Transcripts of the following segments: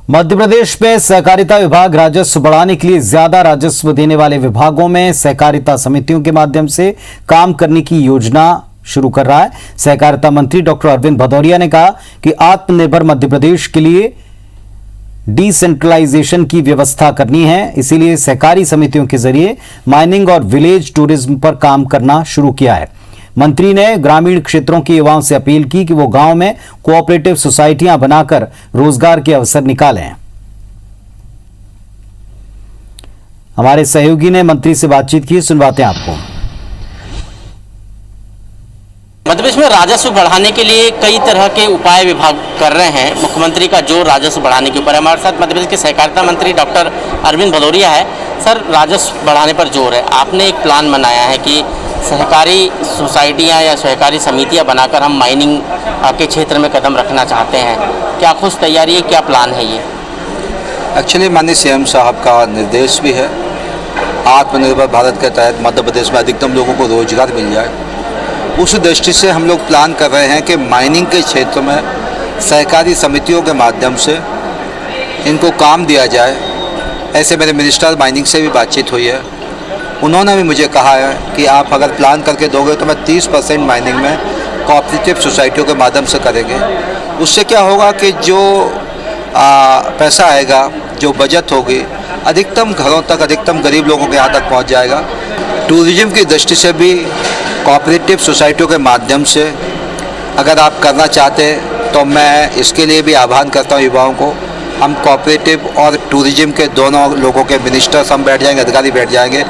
मध्य प्रदेश में सहकारिता विभाग राजस्व बढ़ाने के लिए ज्यादा राजस्व देने वाले विभागों में सहकारिता समितियों के माध्यम से काम करने की योजना शुरू कर रहा है। सहकारिता मंत्री डॉक्टर अरविंद भदौरिया ने कहा कि आत्मनिर्भर मध्य प्रदेश के लिए डिसेंट्रलाइजेशन की व्यवस्था करनी है, इसीलिए सहकारी समितियों के जरिए माइनिंग और विलेज टूरिज्म पर काम करना शुरू किया है। मंत्री ने ग्रामीण क्षेत्रों के युवाओं से अपील की कि वो गांव में कोऑपरेटिव सोसाइटियां बनाकर रोजगार के अवसर निकालें। हमारे सहयोगी ने मंत्री से बातचीत की, सुनवाते हैं आपको। मध्य प्रदेश में राजस्व बढ़ाने के लिए कई तरह के उपाय विभाग कर रहे हैं। मुख्यमंत्री का जोर राजस्व बढ़ाने के ऊपर है। हमारे साथ मध्य प्रदेश के सहकारिता मंत्री डॉक्टर अरविंद भदौरिया है। सर, राजस्व बढ़ाने पर जोर है। आपने एक प्लान बनाया है कि सहकारी सोसाइटियां या सहकारी समितियां बनाकर हम माइनिंग के क्षेत्र में कदम रखना चाहते हैं। क्या खुश तैयारी है, क्या प्लान है ये? एक्चुअली माननीय सीएम साहब का निर्देश भी है, आत्मनिर्भर भारत के तहत मध्य प्रदेश में अधिकतम लोगों को रोजगार मिल जाए। उस दृष्टि से हम लोग प्लान कर रहे हैं कि माइनिंग के क्षेत्र में सहकारी समितियों के माध्यम से इनको काम दिया जाए। ऐसे मेरे मिनिस्टर माइनिंग से भी बातचीत हुई है, उन्होंने भी मुझे कहा है कि आप अगर प्लान करके दोगे तो मैं 30% माइनिंग में कोऑपरेटिव सोसाइटियों के माध्यम से करेंगे। उससे क्या होगा कि जो पैसा आएगा, जो बचत होगी, अधिकतम घरों तक, अधिकतम गरीब लोगों के यहाँ तक पहुँच जाएगा। टूरिज्म की दृष्टि से भी कोऑपरेटिव सोसाइटियों के माध्यम से अगर आप करना चाहते तो मैं इसके लिए भी आह्वान करता हूँ युवाओं को। हम कोऑपरेटिव और टूरिज्म के दोनों लोगों के मिनिस्टर्स हम बैठ जाएंगे, अधिकारी बैठ जाएंगे,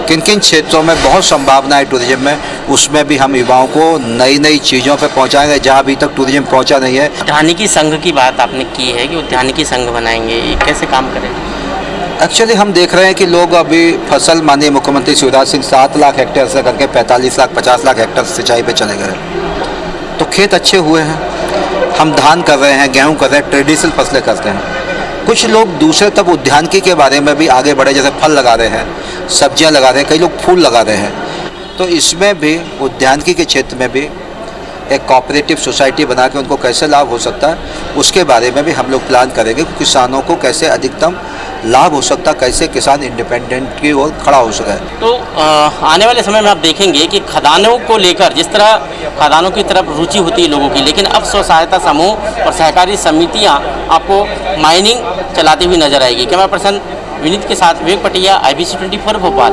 किन किन क्षेत्रों में बहुत संभावना है टूरिज्म में, उसमें भी हम युवाओं को नई नई चीज़ों पर पहुँचाएंगे जहाँ अभी तक टूरिज्म पहुँचा नहीं है। उद्यानिकी संघ की बात आपने की है कि उद्यानिकी संघ बनाएंगे, ये कैसे काम करेंगे? एक्चुअली हम देख रहे हैं कि लोग अभी फसल, माननीय मुख्यमंत्री शिवराज सिंह 7 लाख हेक्टेयर से करके 45 लाख 50 लाख हेक्टेयर सिंचाई पे चले गए, तो खेत अच्छे हुए हैं। हम धान कर रहे हैं, गेहूं कर रहे हैं, ट्रेडिशनल फसलें करते हैं। कुछ लोग दूसरे तब उद्यानिकी के बारे में भी आगे बढ़े, जैसे फल लगा रहे हैं, सब्जियां लगा रहे हैं, कई लोग फूल लगा रहे हैं। तो इसमें भी उद्यानिकी के क्षेत्र में भी एक कोऑपरेटिव सोसाइटी बना के उनको कैसे लाभ हो सकता है, उसके बारे में भी हम लोग प्लान करेंगे। किसानों को कैसे अधिकतम लाभ हो सकता, कैसे किसान इंडिपेंडेंट की ओर खड़ा हो सके। तो आने वाले समय में आप देखेंगे कि खदानों को लेकर, जिस तरह खदानों की तरफ रुचि होती है लोगों की, लेकिन अब स्व सहायता समूह और सहकारी समितियां आपको माइनिंग चलाती हुई नजर आएगी। कैमरा पर्सन विनीत के साथ विवेक पटिया, IBC 24 भोपाल।